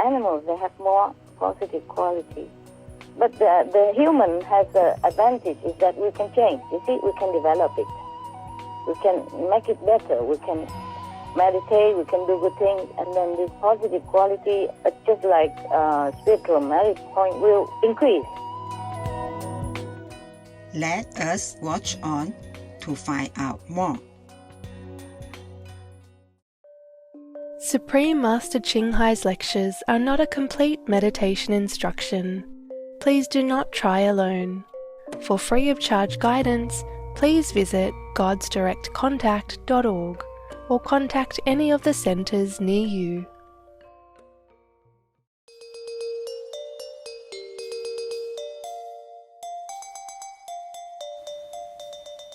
animals, they have more positive quality. But the human has the advantage is that we can change. You see, we can develop it. We can make it better. We can meditate, we can do good things, and then this positive quality, just like spiritual merit point, will increase. Let us watch on to find out more. Supreme Master Ching Hai's lectures are not a complete meditation instruction. Please do not try alone. For free of charge guidance, please visit godsdirectcontact.org or contact any of the centres near you.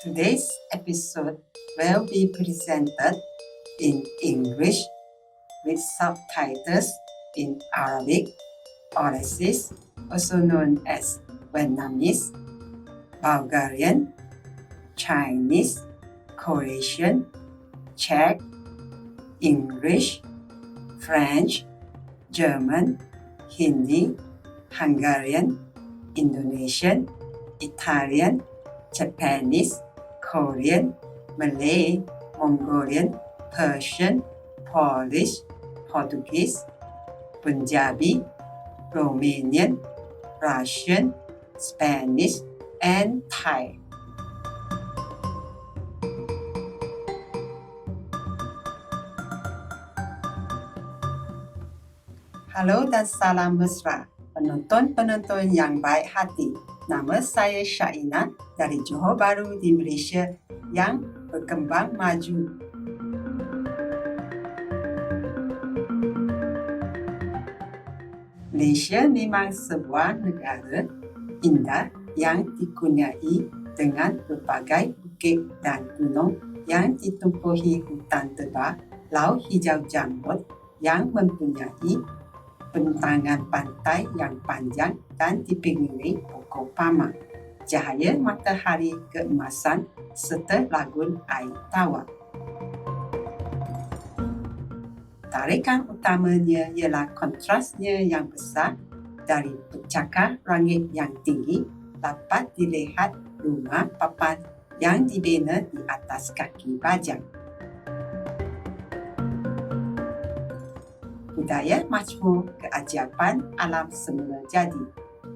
Today's episode will be presented in English with subtitles in Arabic, Auresis, also known as Vietnamese, Bulgarian, Chinese, Croatian, Czech, English, French, German, Hindi, Hungarian, Indonesian, Italian, Japanese, Korean, Malay, Mongolian, Persian, Polish, Portuguese, Punjabi, Romanian, Russian, Spanish, and Thai. Halo dan salam mesra, penonton-penonton yang baik hati. Nama saya Syaina dari Johor Bahru di Malaysia yang berkembang maju. Malaysia memang sebuah negara indah yang dikurniai dengan berbagai bukit dan gunung yang ditumpuhi hutan tebal, laut hijau janggut yang mempunyai bentangan pantai yang panjang dan dipinggiri pokok palma, cahaya matahari keemasan serta lagun air tawar. Tarikan utamanya ialah kontrasnya yang besar dari pencakar langit yang tinggi dapat dilihat rumah papan yang dibina di atas kaki bajang. Budaya majmur keajaiban alam semula jadi.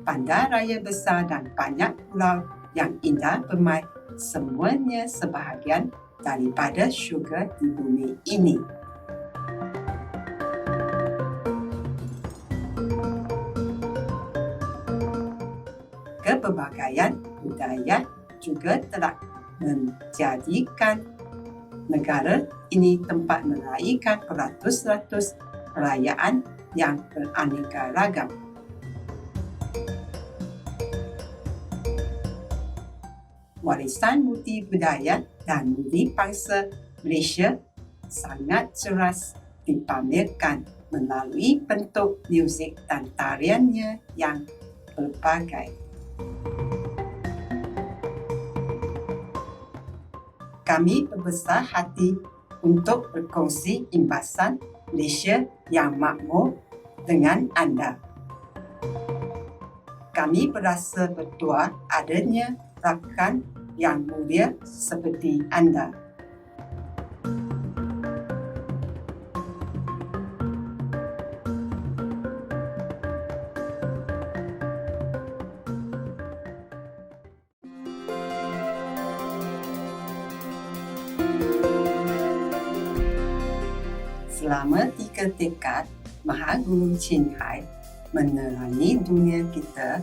Bandar raya besar dan banyak pulau yang indah bermain, semuanya sebahagian daripada syurga di bumi ini. Keberbagian budaya juga telah menjadikan negara ini tempat meraihkan beratus-ratus perayaan yang beraneka ragam. Warisan budi budaya dan budi bangsa Malaysia sangat jelas dipamerkan melalui bentuk muzik dan tariannya yang berbagai. Kami berbesar hati untuk berkongsi imbasan Malaysia yang makmur dengan anda. Kami berasa bertuah adanya rakan yang mulia seperti anda. Selama 3 dekad, Maha Guru Ching Hai menerangi dunia kita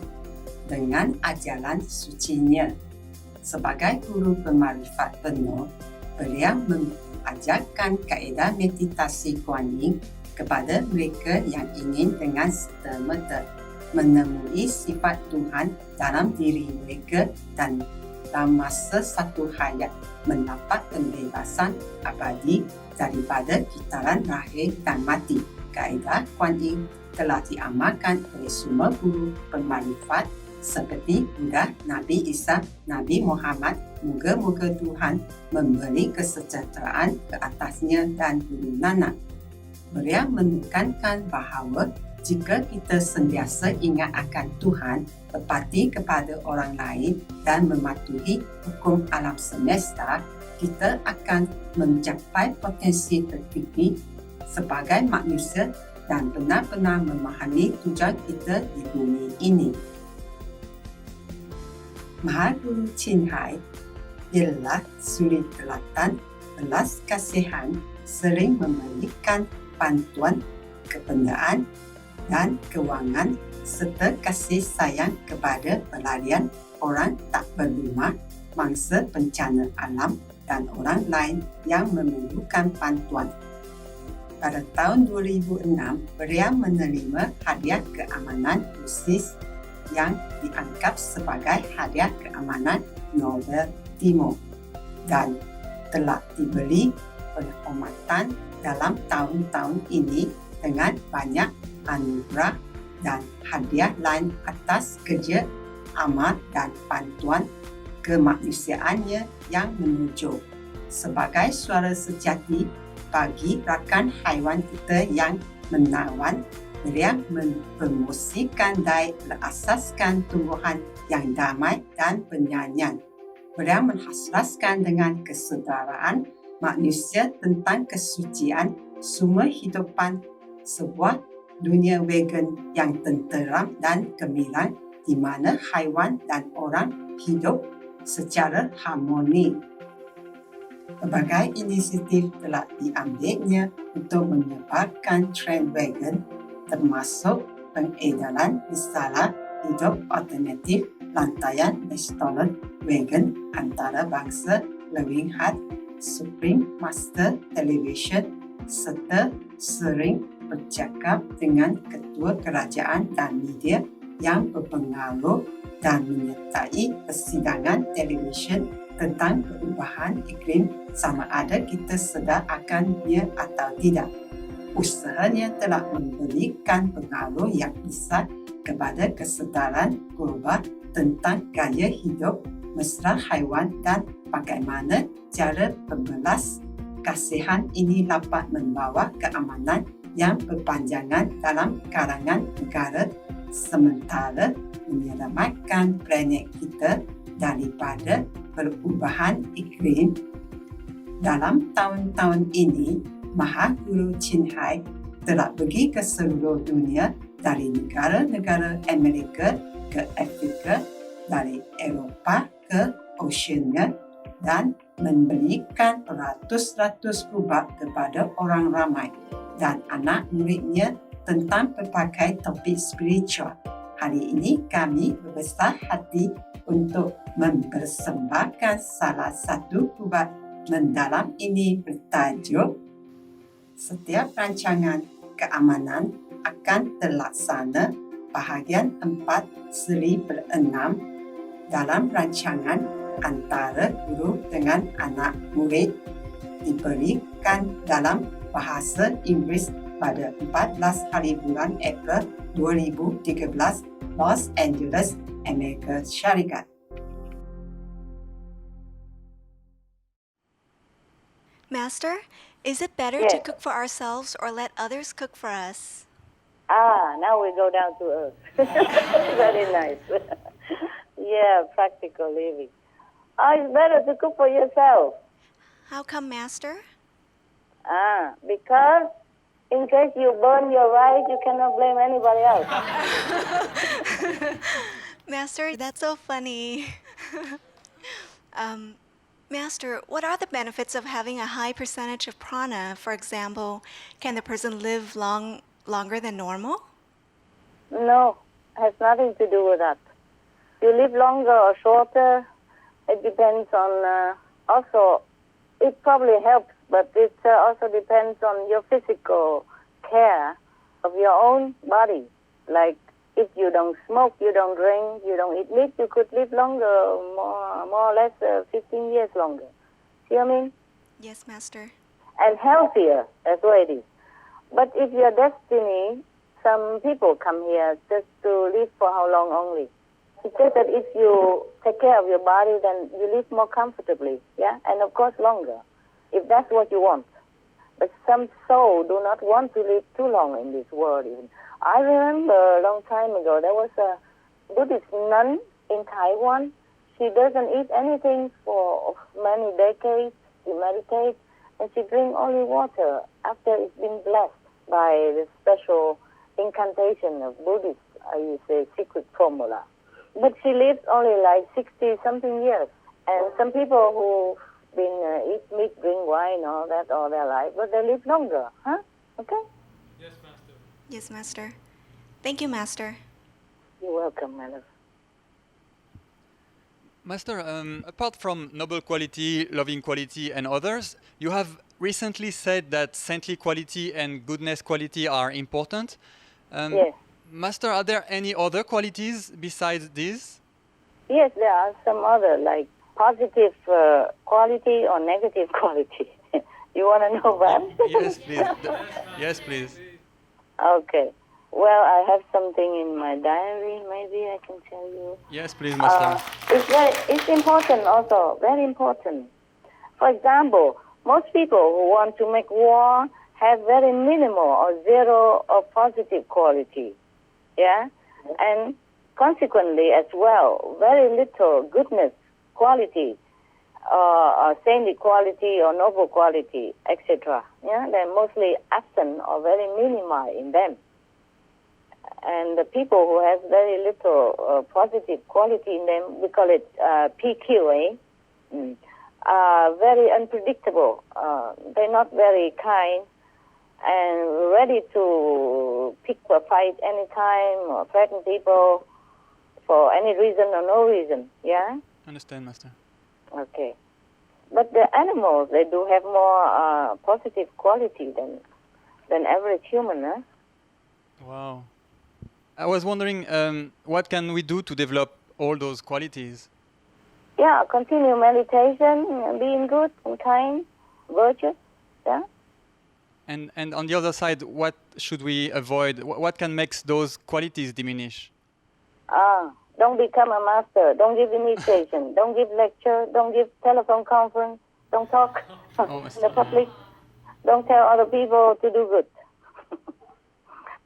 dengan ajaran sucinya. Sebagai guru bermakrifat penuh, beliau mengajarkan kaedah meditasi Kuan Yin kepada mereka yang ingin dengan serta-merta menemui sifat Tuhan dalam diri mereka dan dalam masa satu hayat mendapat pembebasan abadi daripada kitaran lahir dan mati. Kaedah Kuan Yin telah diamalkan oleh semua guru bermakrifat seperti Buddha, Nabi Isa, Nabi Muhammad. Moga-moga Tuhan memberi kesejahteraan ke atasnya dan Guru Nana. Beliau menekankan bahawa jika kita sentiasa ingat akan Tuhan, berbakti kepada orang lain dan mematuhi hukum alam semesta, kita akan mencapai potensi tertinggi sebagai manusia dan benar-benar memahami tujuan kita di bumi ini. Mahaguru Cinhai ialah suri teladan, belas kasihan, sering memberikan bantuan kebendaan dan kewangan serta kasih sayang kepada pelarian orang tak berrumah, mangsa bencana alam dan orang lain yang memerlukan bantuan. Pada tahun 2006, beliau menerima hadiah keamanan khusus yang dianggap sebagai hadiah keamanan Nobel Timur dan telah diberi penghormatan dalam tahun-tahun ini dengan banyak anugerah dan hadiah lain atas kerja amal dan bantuan kemanusiaannya yang menonjol. Sebagai suara sejati bagi rakan haiwan kita yang menawan, beliau mempromosikan dan berasaskan tumbuhan yang damai dan penyanyian. Beliau menghasraskan dengan kesedaraan manusia tentang kesucian sumber hidupan, sebuah dunia vegan yang tenteram dan gemilang di mana haiwan dan orang hidup secara harmoni. Berbagai inisiatif telah diambilnya untuk menyebarkan trend vegan, termasuk pengedaran risalah hidup alternatif lantaian restoran vegan antarabangsa Living Heart, Supreme Master Television, serta sering bercakap dengan ketua kerajaan dan media yang berpengaruh dan menyertai persidangan televisyen tentang perubahan iklim sama ada kita sedar akannya atau tidak. Usahanya telah memberikan pengaruh yang besar kepada kesedaran global tentang gaya hidup mesra haiwan dan bagaimana cara pembelas kasihan ini dapat membawa keamanan yang berpanjangan dalam kalangan negara sementara menyelamatkan planet kita daripada perubahan iklim. Dalam tahun-tahun ini, Mahaguru Cinhai telah pergi ke seluruh dunia dari negara-negara Amerika ke Afrika, dari Eropah ke Oceania dan memberikan ratus-ratus kubak kepada orang ramai dan anak muridnya tentang berbagai topik spiritual. Hari ini kami berbesar hati untuk mempersembahkan salah satu kubak mendalam ini bertajuk Setiap Rancangan Keamanan akan terlaksana bahagian 4 seri per-6 dalam rancangan antara guru dengan anak murid diberikan dalam bahasa Inggeris pada 14 hari bulan April 2013, Los Angeles, Amerika Syarikat. Master, is it better to cook for ourselves or let others cook for us? Now we go down to earth. Very nice. Yeah, practical living. It's better to cook for yourself. How come, Master? Because in case you burn your rice, you cannot blame anybody else. Master, that's so funny. Master, what are the benefits of having a high percentage of prana? For example, can the person live longer than normal? No, it has nothing to do with that. You live longer or shorter, it depends on, also, it probably helps, but it also depends on your physical care of your own body. Like, if you don't smoke, you don't drink, you don't eat meat, you could live longer, more or less 15 years longer. See what I mean? Yes, Master. And healthier, that's what it is. But if your destiny, some people come here just to live for how long only. It's just that if you take care of your body, then you live more comfortably, yeah? And of course longer, if that's what you want. But some souls do not want to live too long in this world even. I remember a long time ago, there was a Buddhist nun in Taiwan. She doesn't eat anything for many decades. She meditates and she drinks only water after it's been blessed by the special incantation of Buddhists, I say secret formula. But she lives only like 60-something years. And some people who've been eat meat, drink wine, all that all their life, but they live longer, huh? Okay? Yes, Master. Yes, Master. Thank you, Master. You're welcome, my love. Master, apart from noble quality, loving quality, and others, you have recently said that saintly quality and goodness quality are important. Yes. Master, are there any other qualities besides these? Yes, there are some other, like positive quality or negative quality. You want to know that? Yes, please. Yes, please. Okay. Well, I have something in my diary. Maybe I can tell you. Yes, please, Master. It's important also, very important. For example, most people who want to make war have very minimal or zero of positive quality. Yeah? And consequently as well, very little goodness quality, or saintly quality or noble quality, etc. Yeah? They're mostly absent or very minimal in them. And the people who have very little positive quality in them, we call it PQ, are very unpredictable. They're not very kind and ready to pick a fight anytime or threaten people for any reason or no reason. Yeah? Understand, Master. Okay. But the animals, they do have more positive quality than average human, huh? Wow. I was wondering, what can we do to develop all those qualities? Yeah, continue meditation, being good and kind, virtuous, yeah. And on the other side, what should we avoid? What can make those qualities diminish? Don't become a master. Don't give initiation. Don't give lecture. Don't give telephone conference. Don't talk in the public. Don't tell other people to do good.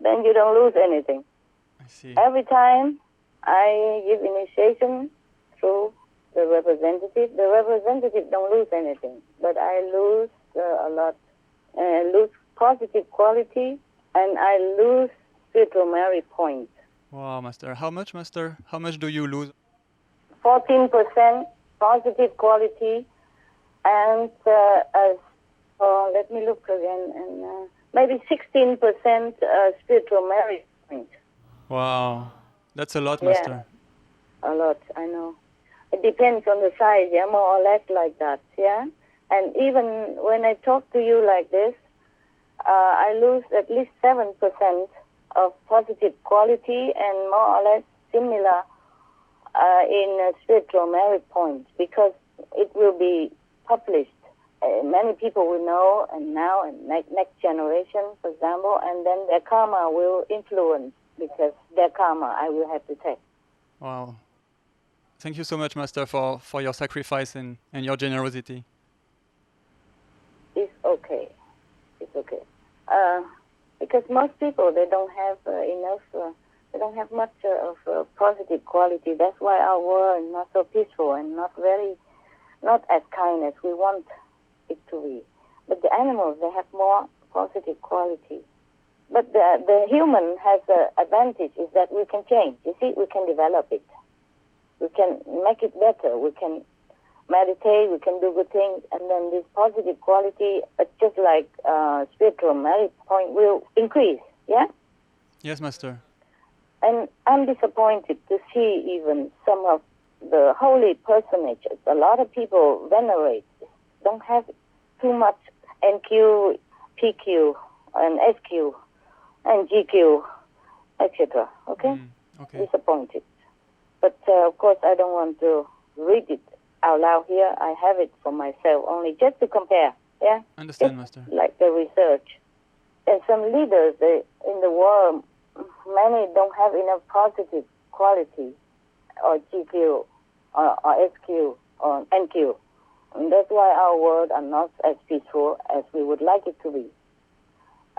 Then you don't lose anything. I see. Every time I give initiation through the representative don't lose anything. But I lose a lot. I lose positive quality and I lose spiritual merit points. Wow, Master. How much, Master? How much do you lose? 14% positive quality and let me look again, and maybe 16% spiritual merit points. Wow, that's a lot, Master. Yeah, a lot, I know. It depends on the size, yeah, more or less like that, yeah. And even when I talk to you like this, I lose at least 7% of positive quality and more or less similar in spiritual merit points because it will be published. Many people will know, and now and next generation, for example, and then their karma will influence because their karma I will have to take. Wow. Thank you so much, Master, for your sacrifice and your generosity. It's okay. It's okay. Because most people, they don't have enough, they don't have much of positive quality. That's why our world is not so peaceful and not as kind as we want it to be. But the animals, they have more positive quality. But the human has the advantage is that we can change. You see, we can develop it. We can make it better. We can meditate, we can do good things, and then this positive quality, just like spiritual merit point, will increase, yeah? Yes, Master. And I'm disappointed to see even some of the holy personages. A lot of people venerate, don't have too much NQ, PQ, and SQ, and GQ, etc., okay? Okay. Disappointed. But, of course, I don't want to read it out loud here. I have it for myself only, just to compare, yeah? Understand, just Master. like the research. And some leaders in the world, many don't have enough positive quality, or GQ, or SQ, or NQ. And that's why our world are not as peaceful as we would like it to be.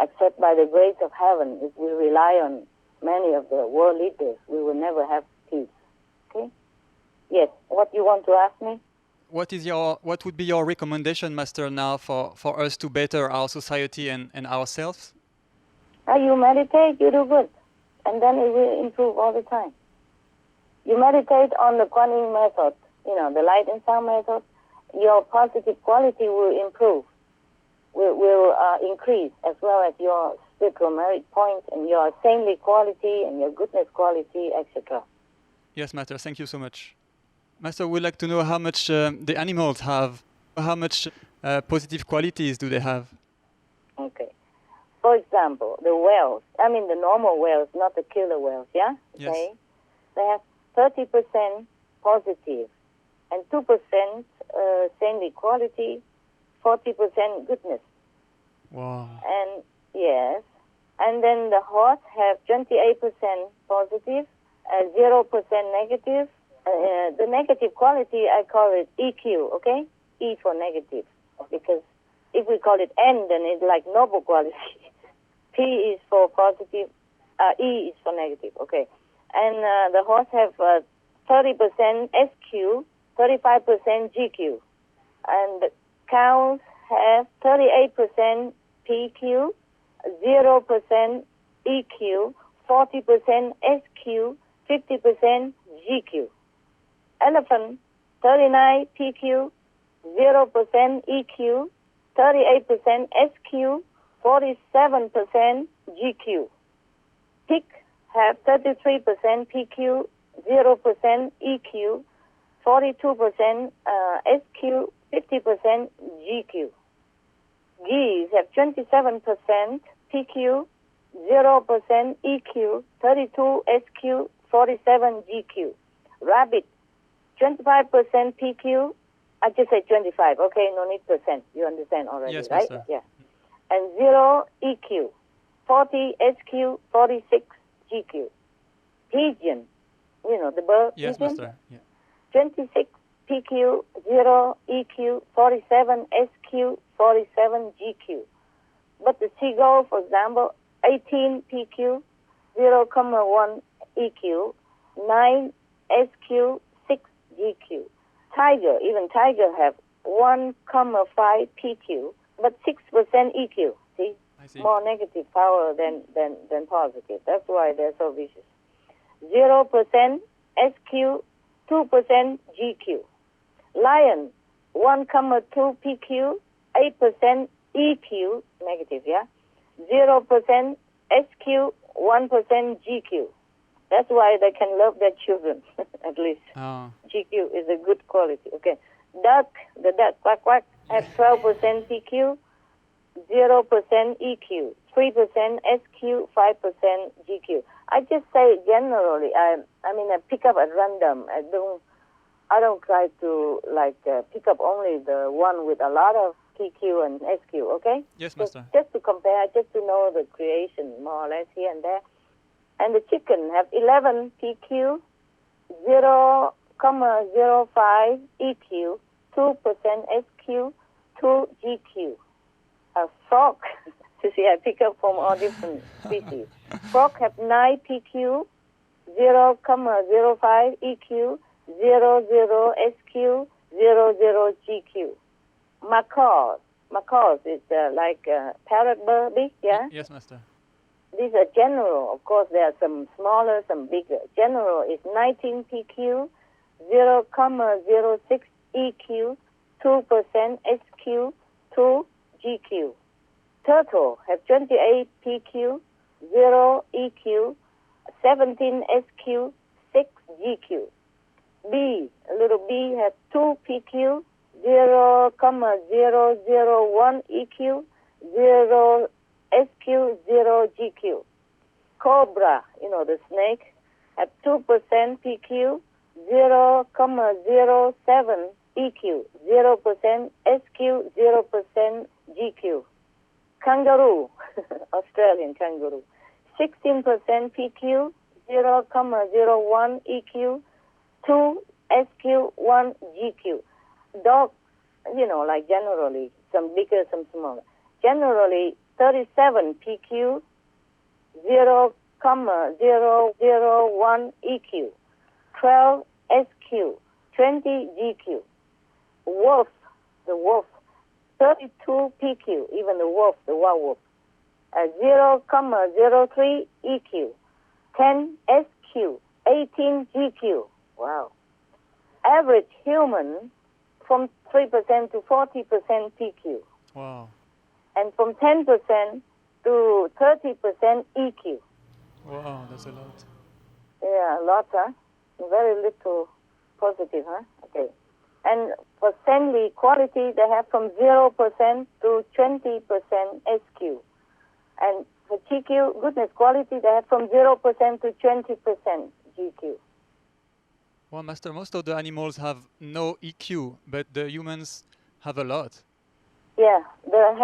Except by the grace of heaven, if we rely on many of the world leaders, we will never have peace. Okay? Yes, what you want to ask me? What would be your recommendation, Master, now for us to better our society and ourselves? You meditate, you do good. And then it will improve all the time. You meditate on the Guanyin method, the light and sound method, your positive quality will improve, will increase, as well as your spiritual merit points and your saintly quality and your goodness quality, etc. Yes, Master, thank you so much. Master, we'd like to know how much the animals have, how much positive qualities do they have? Okay. For example, the whales, the normal whales, not the killer whales, yeah? Yes. Okay. They have 30% positive and 2% saintly quality, 40% goodness. Wow. And yes. And then the horse have 28% positive, 0% negative. The negative quality, I call it EQ, okay? E for negative. Because if we call it N, then it's like noble quality. P is for positive, E is for negative, okay? And the horse have 30% SQ, 35% GQ. And the cows have 38% PQ, 0% EQ, 40% SQ, 50% GQ. Elephant, 39 PQ, 0% EQ, 38% SQ, 47% GQ. Pig have 33% PQ, 0% EQ, 42% SQ, 50% GQ. Geese have 27% PQ, 0% EQ, 32 SQ, 47 GQ. Rabbit, 25% PQ. I just say 25, okay? No need percent. You understand already, yes, right? Master. Yeah. And 0 EQ, 40 SQ, 46 GQ. Pigeon, the bird. Yes, pigeon? Master. Yeah. 26 PQ, 0 EQ, 47 SQ, 47 GQ. But the seagull, for example, 18 PQ, 0,1 EQ, 9 SQ, 6 GQ. Even tiger have 1,5 PQ, but 6% EQ. See? I see. More negative power than positive. That's why they're so vicious. 0% SQ, 2% GQ. Lion, 1,2 PQ, 8% EQ, negative, yeah? 0% SQ, 1% GQ. That's why they can love their children, at least. Oh. GQ is a good quality. Okay. Duck, the duck, quack, quack, has 12% PQ, 0% EQ, 3% SQ, 5% GQ. I just say generally, I pick up at random. I don't try to pick up only the one with a lot of PQ and SQ, okay? Yes, Master. Just to compare, just to know the creation more or less here and there. And the chicken have 11 PQ, 0,05 EQ, 2% SQ, 2 GQ. A frog, you see, I pick up from all different species. Frog have 9 PQ, 0,05 EQ, 00 SQ, 00 GQ. Macaws is like a parrot bird, big, yeah? Yes, Master. These are general. Of course, there are some smaller, some bigger. General is 19 PQ, 0,06 EQ, 2% SQ, 2 GQ. Turtle have 28 PQ, 0 EQ, 17 SQ, 6 GQ. Bee, a little bee has 2 PQ, 0,001 EQ, 0 SQ, 0 GQ. Cobra, the snake, have 2% PQ, 0,07 EQ, 0% SQ, 0% GQ. Kangaroo, Australian kangaroo, 16% PQ, 0,01 EQ, 2 SQ, 1 GQ. Dog, like generally, some bigger, some smaller. Generally, 37 PQ, 0,001 EQ, 12 SQ, 20 GQ. Wolf, the wolf, 32 PQ, even the wolf, the werewolf. 0,03 EQ, 10 SQ, 18 GQ. Wow. Average human from 3% to 40% PQ. Wow. And from 10% to 30% EQ. Wow, that's a lot. Yeah, a lot, huh? Very little positive, huh? Okay. And for saintly quality, they have from 0% to 20% SQ. And for GQ, goodness quality, they have from 0% to 20% GQ. Well, Master, most of the animals have no EQ, but the humans have a lot. Yeah, the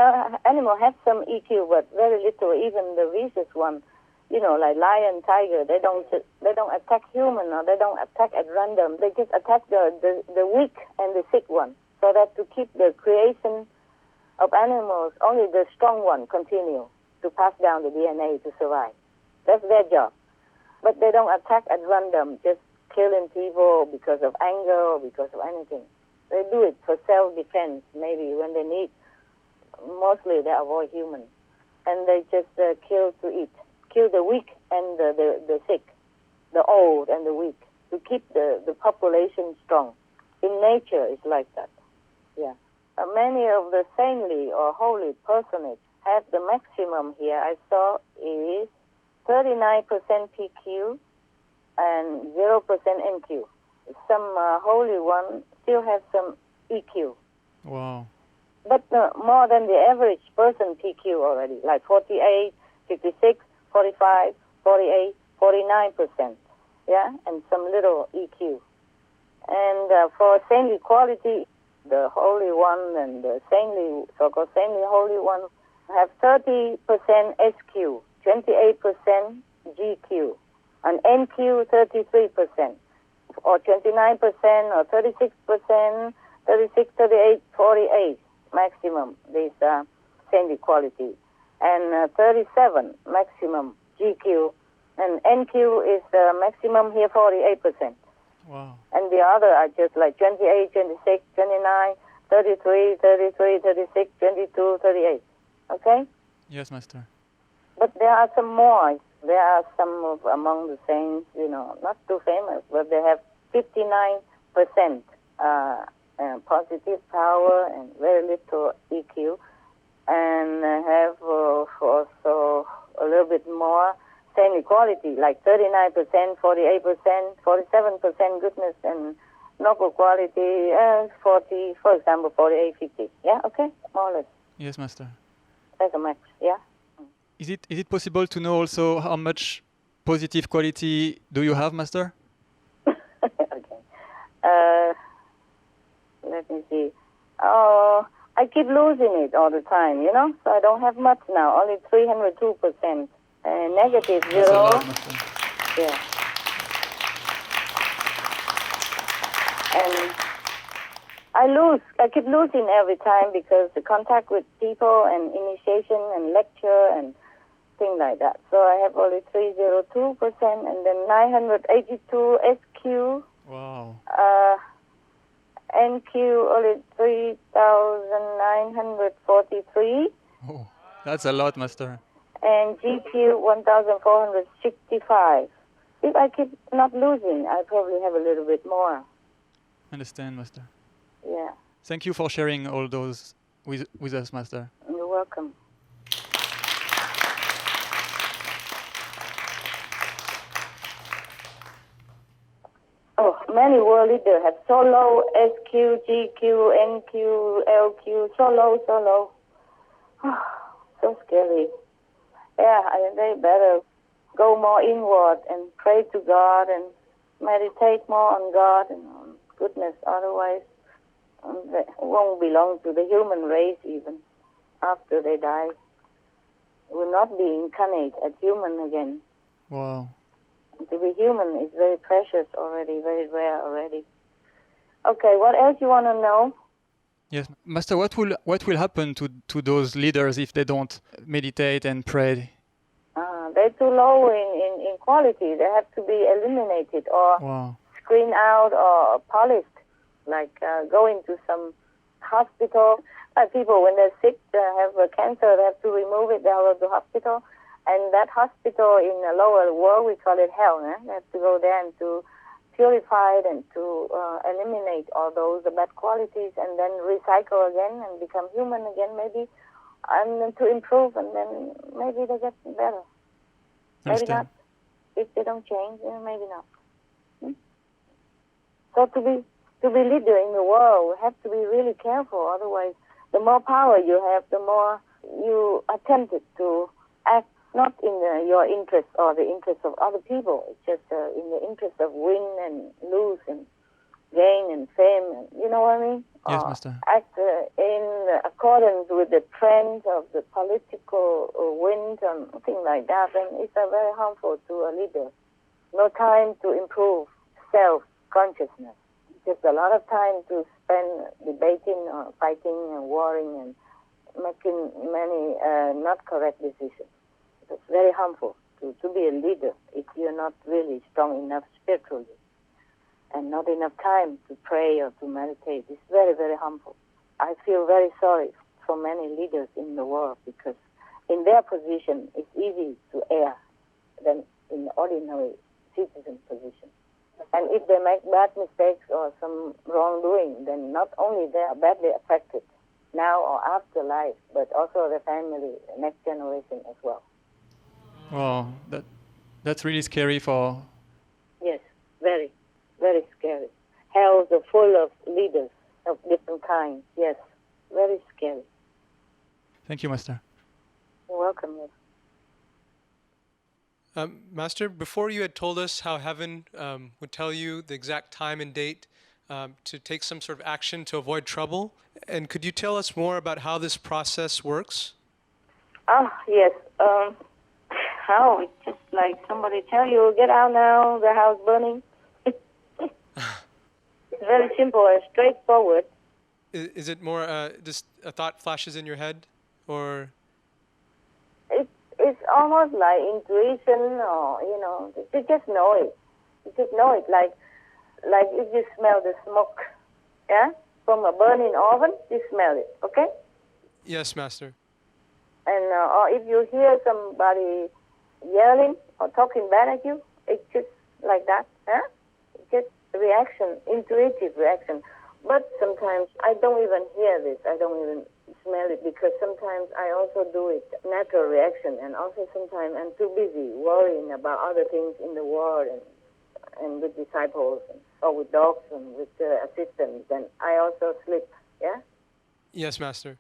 animal has some EQ, but very little. Even the vicious one, like lion, tiger, they don't attack human, or they don't attack at random. They just attack the weak and the sick one, so that to keep the creation of animals, only the strong one continue to pass down the DNA to survive. That's their job. But they don't attack at random, just killing people because of anger or because of anything. They do it for self-defense, maybe when they need. Mostly they avoid humans. And they just kill to eat. Kill the weak and the sick, the old and the weak, to keep the population strong. In nature, it's like that. Yeah. Many of the saintly or holy personages have the maximum here I saw is 39% PQ and 0% NQ. Some holy ones still have some EQ. Wow. But more than the average person PQ already, like 48, 56, 45, 48, 49%. Yeah, and some little EQ. And for saintly quality, the holy one and the saintly, so-called saintly holy one have 30% SQ, 28% GQ, and NQ 33%, or 29%, or 36%, 36, 38, 48 maximum, these saintly quality, and 37 maximum GQ, and NQ is maximum here 48%. Wow. And the other are just like 28, 26, 29, 33, 33, 36, 22, 38. Okay? Yes, Master. But there are some more. There are some among the saints, not too famous, but they have 59% positive power and very little EQ, and have also a little bit more saintly quality, like 39%, 48%, 47% goodness and noble quality, 40, for example, 48, 50. Yeah, okay, more or less. Yes, Master. That's a max, yeah. Is it possible to know also how much positive quality do you have, Master? Okay. Let me see. Oh, I keep losing it all the time, so I don't have much now, only 302%. Negative 0. That's a lot, Master. Yeah. And I keep losing every time because the contact with people and initiation and lecture and things like that. So I have only 302% and then 982 SQ. Wow. NQ only 3,943. Oh, that's a lot, Master. And GQ 1,465. If I keep not losing, I probably have a little bit more. Understand, Master. Yeah. Thank you for sharing all those with us, Master. You're welcome. Oh, many world leaders have so low SQ, GQ, NQ, LQ, so low. So scary. Yeah, they better go more inward and pray to God and meditate more on God and on goodness. Otherwise, they won't belong to the human race even after they die. Will not be incarnate as human again. Wow. To be human is very precious already, very rare already. Okay, what else you want to know? Yes, Master. What will happen to those leaders if they don't meditate and pray? They're too low in quality. They have to be eliminated or Wow. screened out or polished. Like going to some hospital. People, when they're sick, have cancer, they have to remove it. They go to the hospital. And that hospital in the lower world, we call it hell. They have to go there and to purify it and to eliminate all those bad qualities and then recycle again and become human again, maybe, and then to improve, and then maybe they get better. Maybe not. If they don't change, maybe not. So to be leader in the world, we have to be really careful. Otherwise, the more power you have, the more you are tempted to act not in your interest or the interest of other people. It's just in the interest of win and lose and gain and fame. And, you know what I mean? Yes, Master. Act in accordance with the trends of the political wind and things like that. And it's very harmful to a leader. No time to improve self-consciousness. Just a lot of time to spend debating or fighting and warring and making many not correct decisions. It's very harmful to be a leader if you're not really strong enough spiritually and not enough time to pray or to meditate. It's very, very harmful. I feel very sorry for many leaders in the world because in their position it's easy to err than in the ordinary citizen position. And if they make bad mistakes or some wrongdoing, then not only they are badly affected now or after life, but also the family, the next generation as well. Wow, that's really scary for... Yes, very, very scary. Hells are full of leaders of different kinds. Yes, very scary. Thank you, Master. You're welcome. Yes. Master, before you had told us how heaven would tell you the exact time and date to take some sort of action to avoid trouble, and could you tell us more about how this process works? Yes. How? It's just like somebody tell you, get out now, the house burning. It's very simple and straightforward. Is it more just a thought flashes in your head, or? It's almost like intuition, or you just know it. You just know it, like if you smell the smoke, yeah, from a burning oven, you smell it, okay? Yes, Master. And or if you hear somebody yelling or talking bad at you, it's just like that, huh? It's just reaction, intuitive reaction. But sometimes I don't even hear this. I don't even smell it because sometimes I also do it natural reaction, and also sometimes I'm too busy worrying about other things in the world and with disciples or with dogs and with assistants. And I also sleep. Yeah. Yes, Master.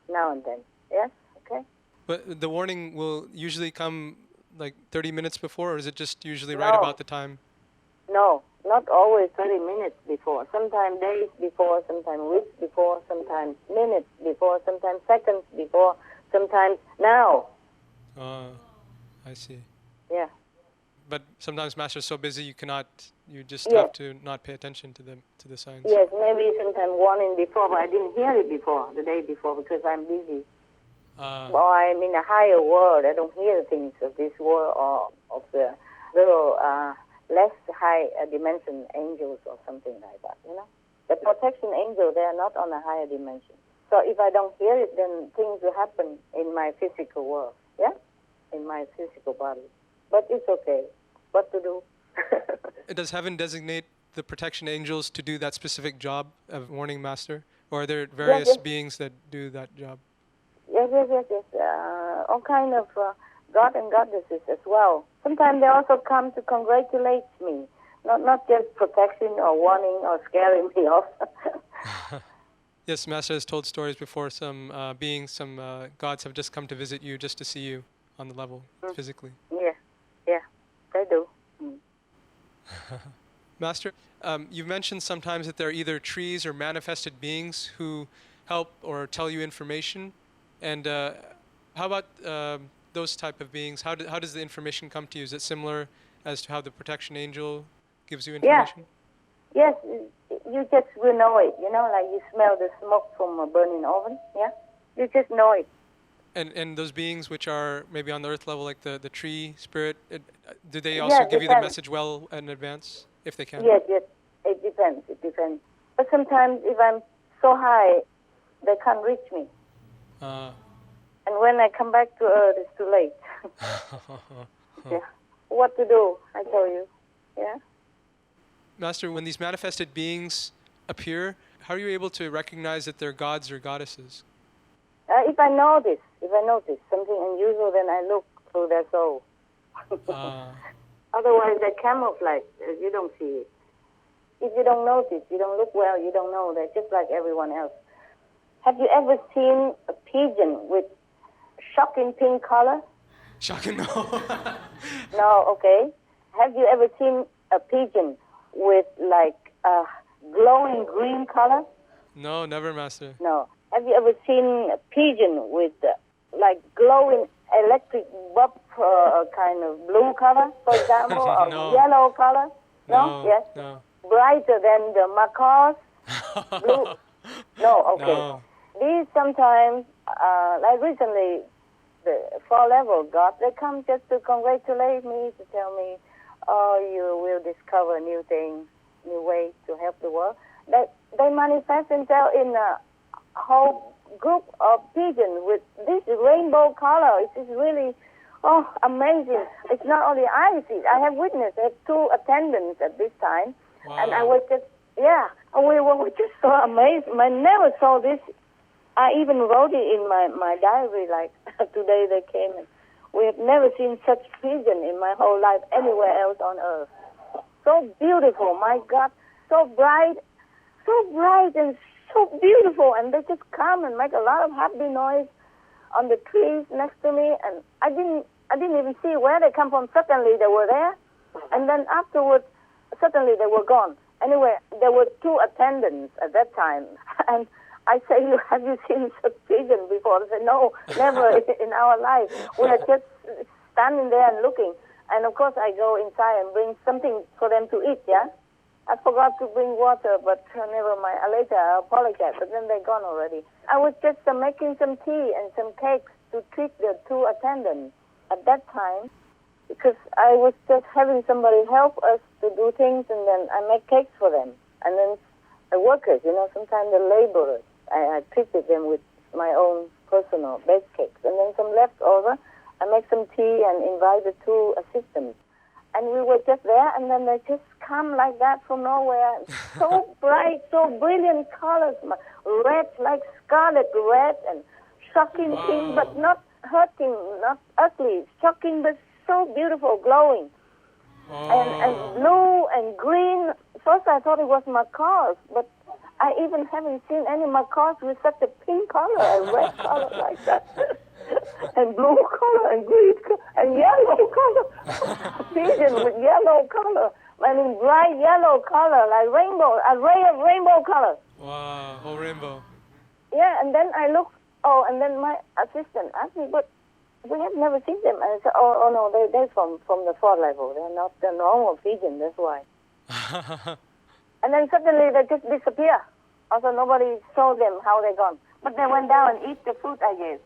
Now and then. Yes. Okay. But the warning will usually come like 30 minutes before, or is it just usually right about the time? No, not always 30 minutes before. Sometimes days before, sometimes weeks before, sometimes minutes before, sometimes seconds before, sometimes now. I see. Yeah. But sometimes Master's so busy you just have to not pay attention to the signs. Yes, maybe sometimes warning before, but I didn't hear it before, the day before, because I'm busy. Or I'm in a higher world. I don't hear things of this world or of the little less high dimension angels or something like that, The protection angels, they are not on a higher dimension. So if I don't hear it, then things will happen in my physical world, yeah? In my physical body. But it's okay. What to do? Does heaven designate the protection angels to do that specific job of warning Master? Or are there various beings that do that job? Yes. All kind of God and goddesses as well. Sometimes they also come to congratulate me, not just protection or warning or scaring me off. Yes, Master has told stories before. Some beings, some gods have just come to visit you just to see you on the level, physically. Yeah, they do. Master, you've mentioned sometimes that there are either trees or manifested beings who help or tell you information. And how about those type of beings? How does the information come to you? Is it similar as to how the protection angel gives you information? Yes, you just will know it, like you smell the smoke from a burning oven, yeah? You just know it. And those beings which are maybe on the earth level, like the tree spirit, do they also give you the message well in advance, if they can? Yes, it depends. But sometimes if I'm so high, they can't reach me. And when I come back to earth, it's too late. Yeah. What to do, I tell you, yeah? Master, when these manifested beings appear, how are you able to recognize that they're gods or goddesses? If I notice something unusual, then I look through their soul. Otherwise, they're camouflaged. You don't see it. If you don't notice, you don't look well, you don't know. They're just like everyone else. Have you ever seen a pigeon with shocking pink color? Shocking, no. No, okay. Have you ever seen a pigeon with like a glowing green color? No, never, Master. No. Have you ever seen a pigeon with like glowing electric bulb kind of blue color, for example, or No. yellow color? No? Yes? No. Brighter than the macaws? Blue? No, okay. No. These sometimes, like recently, the 4-level God, they come just to congratulate me, to tell me, oh, you will discover new things, new ways to help the world. They manifest themselves in a whole group of pigeons with this rainbow color. It's really, amazing. It's not only I see it. I have witnessed. I have 2 attendants at this time. Wow. And I was just, and we were just so amazed. I never saw this. I even wrote it in my diary, like today they came. And we have never seen such pigeon in my whole life anywhere else on earth. So beautiful, my God. So bright and so beautiful. And they just come and make a lot of happy noise on the trees next to me. And I didn't even see where they come from. Suddenly they were there. And then afterwards, suddenly they were gone. Anyway, there were 2 attendants at that time. And I say, have you seen such pigeon before? They say, no, never in our life. We are just standing there and looking. And of course, I go inside and bring something for them to eat, yeah? I forgot to bring water, but never mind. Later, I apologize, but then they're gone already. I was just making some tea and some cakes to treat the 2 attendants at that time, because I was just having somebody help us to do things, and then I make cakes for them. And then the workers, sometimes the laborers, I treated them with my own personal bake cakes. And then some leftover, I make some tea and invite the 2 assistants. And we were just there, and then they just come like that from nowhere. So bright, so brilliant colors, red, like scarlet red, and shocking pink, but not hurting, not ugly, shocking, but so beautiful, glowing. And blue and green. First I thought it was macaws, but I even haven't seen any macaws with such a pink color and red color like that. And blue color and green color and yellow color. Pigeon with yellow color. I mean bright yellow color, like rainbow, a ray of rainbow color. Wow, whole rainbow. Yeah, and then I look, and then my assistant asked me, but we have never seen them. And I said, oh no, they're from the 4th level. They're not the normal pigeon, that's why. And then suddenly they just disappear. Also, nobody told them how they gone. But they went down and eat the fruit, I guess.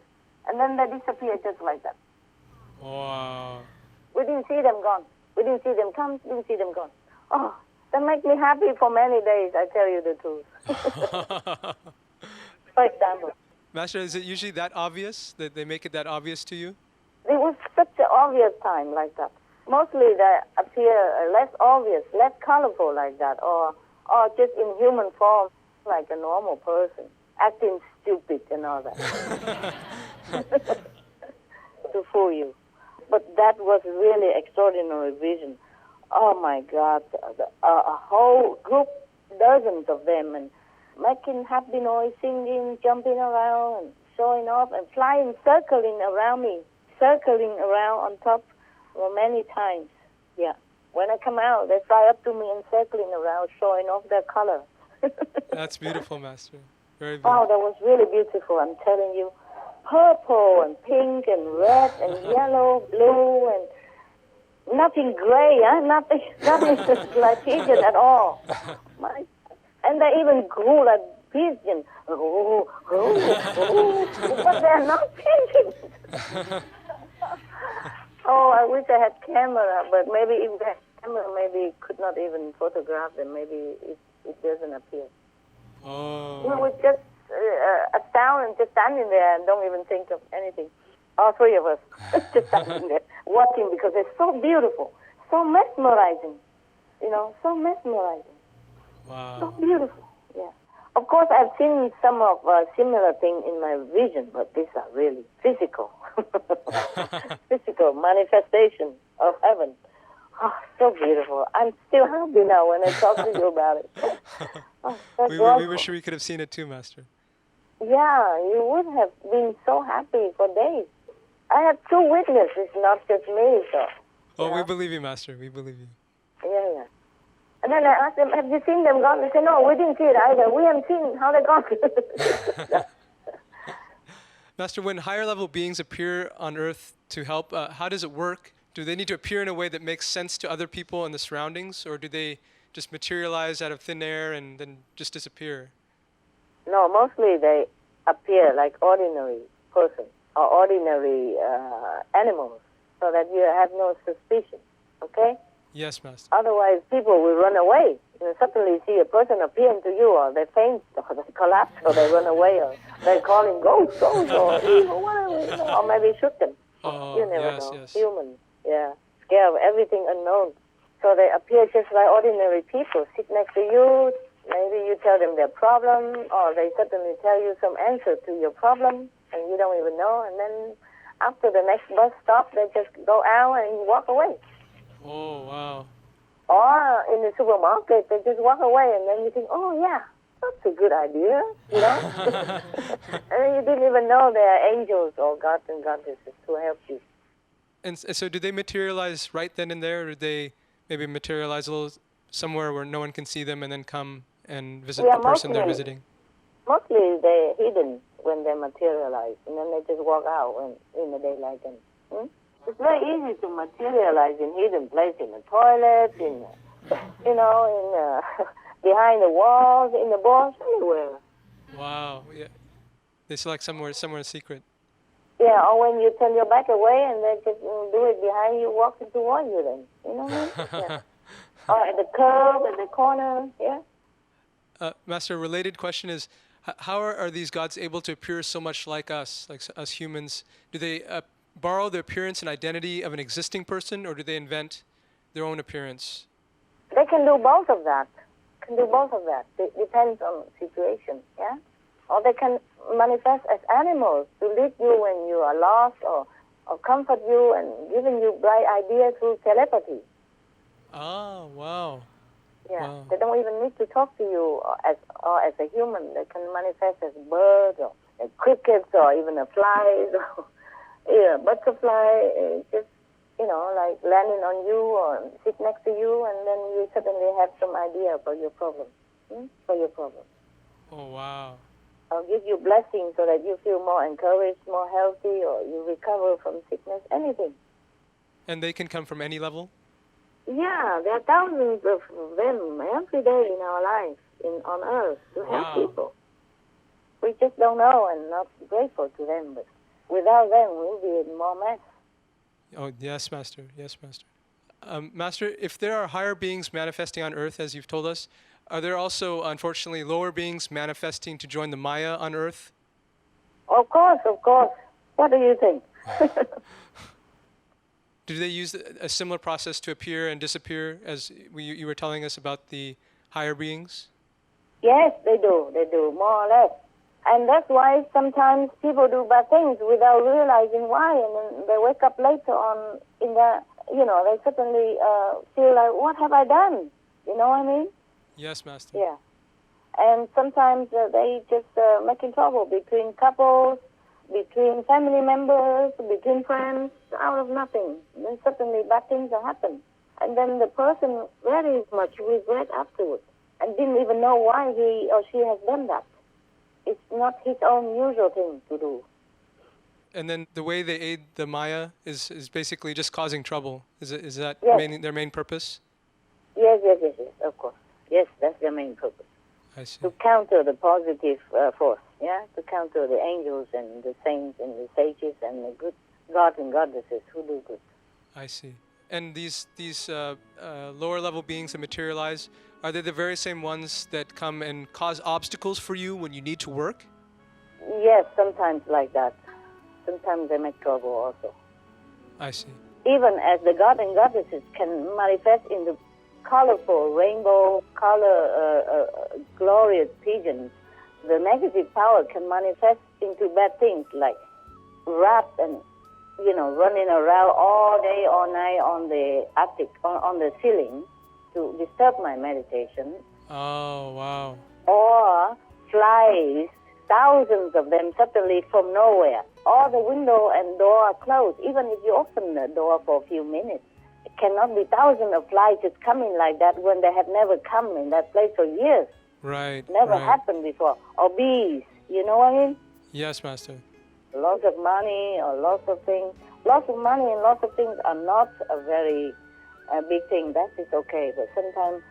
And then they disappeared just like that. Wow. We didn't see them gone. We didn't see them come, didn't see them gone. Oh, that makes me happy for many days, I tell you the truth. For example. Master, is it usually that obvious, that they make it that obvious to you? It was such an obvious time like that. Mostly they appear less obvious, less colorful like that, or just in human form, like a normal person, acting stupid and all that. To fool you. But that was really extraordinary vision. Oh my God, a whole group, dozens of them, and making happy noise, singing, jumping around, and showing off, and flying, circling around me, circling around on top many times. Yeah. When I come out, they fly up to me and circling around, showing off their color. That's beautiful, Master. Very beautiful. Oh, that was really beautiful, I'm telling you. Purple and pink and red and yellow, blue, and nothing gray, huh? Nothing like pigeon at all. And they even grew like pigeons. But they're not pigeons. Oh, I wish I had camera, but maybe if I had camera, maybe could not even photograph them. Maybe it doesn't appear. Oh. We were just astounded and just standing there and don't even think of anything. All three of us just standing there watching because they're so beautiful, so mesmerizing, so mesmerizing. Wow. So beautiful, yeah. Of course, I've seen some of similar things in my vision, but these are really physical, physical manifestation of heaven. Oh, so beautiful. I'm still happy now when I talk to you about it. Oh, so we wish we could have seen it too, Master. Yeah, you would have been so happy for days. I have two witnesses, not just me, so. Oh, we believe you, Master. We believe you. Yeah. And then I asked them, have you seen them gone? They said, no, we didn't see it either. We haven't seen how they gone. Master, when higher level beings appear on Earth to help, how does it work? Do they need to appear in a way that makes sense to other people and the surroundings, or do they just materialize out of thin air and then just disappear? No, mostly they appear like ordinary persons or ordinary animals so that you have no suspicion, okay? Yes, Master. Otherwise, people will run away. Suddenly see a person appearing to you, or they faint, or they collapse, or they run away, or they're calling ghosts, or evil, whatever, or maybe shoot them. Oh, You never yes, know. yes. Humans, yeah, scared of everything unknown. So they appear just like ordinary people, sit next to you. Maybe you tell them their problem, or they suddenly tell you some answer to your problem, and you don't even know. And then after the next bus stop, they just go out and walk away. Oh, wow. Or in the supermarket, they just walk away, and then you think, oh, yeah, that's a good idea, And you didn't even know they are angels or gods and goddesses to help you. And so do they materialize right then and there, or do they maybe materialize a little somewhere where no one can see them and then come and visit the person they're visiting? Mostly they're hidden when they materialize, and then they just walk out in the daylight. And, It's very easy to materialize in hidden place, in the toilet, behind the walls, in the walls, anywhere. Wow. Yeah. They select somewhere secret. Yeah, or when you turn your back away and they just do it behind you, walking towards you then. You know what I mean? Yeah. Or at the curb, at the corner, yeah. Master, a related question is, how are these gods able to appear so much like us humans? Do they borrow the appearance and identity of an existing person, or do they invent their own appearance? They can do both of that. It depends on the situation, yeah? Or they can manifest as animals to lead you when you are lost, or comfort you and giving you bright ideas through telepathy. Oh, wow. Yeah, wow. They don't even need to talk to you as a human. They can manifest as birds or crickets or even a fly. Yeah, butterfly, just, like landing on you or sit next to you, and then you suddenly have some idea about your problem, Oh, wow. Or give you blessings so that you feel more encouraged, more healthy, or you recover from sickness, anything. And they can come from any level? Yeah, there are thousands of them every day in our lives, on Earth, to help people. We just don't know and not grateful to them, but without them, we'll be in more mess. Oh, yes, Master. Yes, Master. Master, if there are higher beings manifesting on Earth, as you've told us, are there also, unfortunately, lower beings manifesting to join the Maya on Earth? Of course. What do you think? Do they use a similar process to appear and disappear, as you were telling us about the higher beings? Yes, they do, more or less. And that's why sometimes people do bad things without realizing why, and then they wake up later on they suddenly feel like, what have I done? You know what I mean? Yes, Master. Yeah. And sometimes they just making trouble between couples, between family members, between friends, out of nothing. And then suddenly bad things happen. And then the person very much regret afterwards and didn't even know why he or she has done that. It's not his own usual thing to do. And then the way they aid the Maya is basically just causing trouble. Is that Yes. their main purpose? Yes, of course. Yes, that's their main purpose. I see. to counter the positive force, to counter the angels and the saints and the sages and the good gods and goddesses who do good. I see. And these lower level beings that materialize, are they the very same ones that come and cause obstacles for you when you need to work? Yes, sometimes like that. Sometimes they make trouble also. I see. Even as the gods and goddesses can manifest in the colorful rainbow color glorious pigeons, the negative power can manifest into bad things like rats and running around all day all night on the attic on the ceiling to disturb my meditation. Oh, wow. Or flies, thousands of them suddenly from nowhere. All the window and door are closed. Even if you open the door for a few minutes, it cannot be thousands of flies just coming like that when they have never come in that place for years. Right. Never happened before. Or bees, you know what I mean? Yes, Master. Lots of money or lots of things. Lots of money and lots of things are not a very big thing. That is okay. But sometimes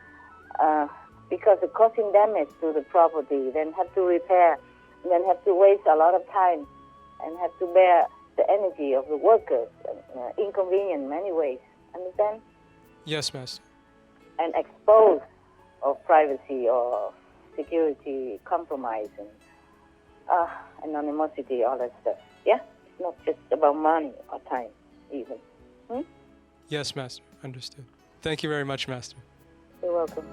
because it's causing damage to the property, then have to repair, then have to waste a lot of time and have to bear the energy of the workers, inconvenient in many ways. Understand? Yes, Master. And expose of privacy or security compromise and anonymity, all that stuff. Yeah? It's not just about money or time, even. Yes, Master. Understood. Thank you very much, Master. You're welcome.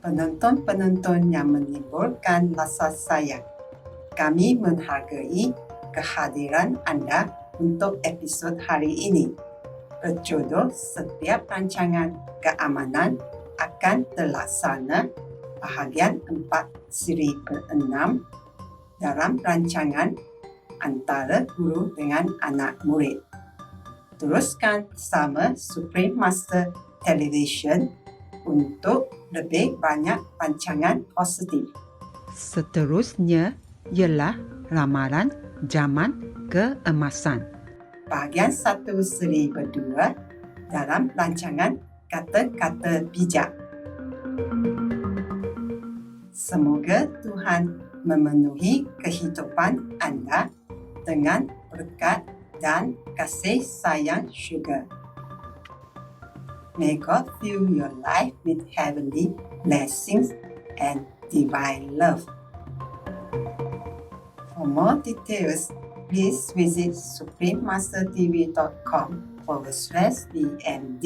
Penonton-penonton yang menimbulkan rasa sayang, kami menghargai kehadiran anda untuk episod hari ini. Berjodoh setiap rancangan keamanan akan terlaksana bahagian 4 siri ke-6 dalam rancangan antara guru dengan anak murid. Teruskan bersama Supreme Master Television untuk lebih banyak rancangan positif. Seterusnya ialah ramalan zaman keemasan. Bahagian 1 seri kedua dalam rancangan kata-kata bijak. Semoga Tuhan memenuhi kehidupan anda dengan berkat dan kasih sayang syurga. May God fill your life with heavenly blessings and divine love. For more details, please visit suprememastertv.com/DMD.